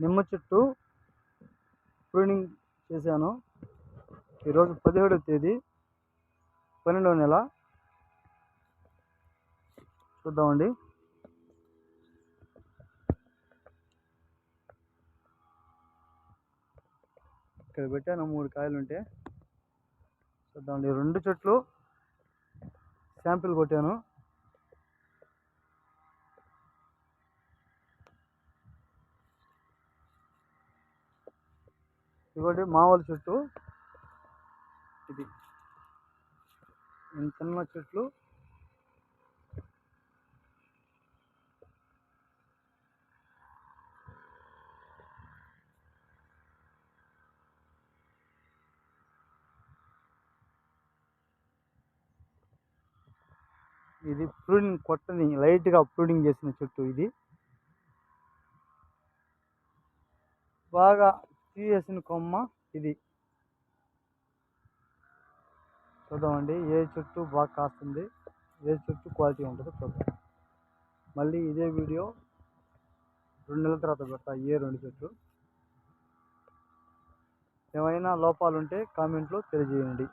నిమ్మ చెట్టు ప్రూనింగ్ చేశాను. ఈరోజు 17వ తేదీ 12వ నెల. చూద్దామండి. ఇక్కడ పెట్టాను 3 కాయలు ఉంటే. చూద్దామండి. 2 చెట్లు శాంపిల్ కొట్టాను. ఇదిగోటి మామూలు చెట్టు. ఇది చిన్న చెట్లు. ఇది ప్రూనింగ్ కొట్టని లైట్గా ప్రూనింగ్ చేసిన చెట్టు. ఇది బాగా తీసేసిన కొమ్మ. ఇది చూద్దామండి ఏ చెట్టు బాగా కాస్తుంది, ఏ చెట్టు క్వాలిటీ ఉంటుందో చూద్దాం. మళ్ళీ ఇదే వీడియో 2 నెలల తర్వాత పెడతా. 2 చెట్లు. ఏమైనా లోపాలు ఉంటే కామెంట్లో తెలియజేయండి.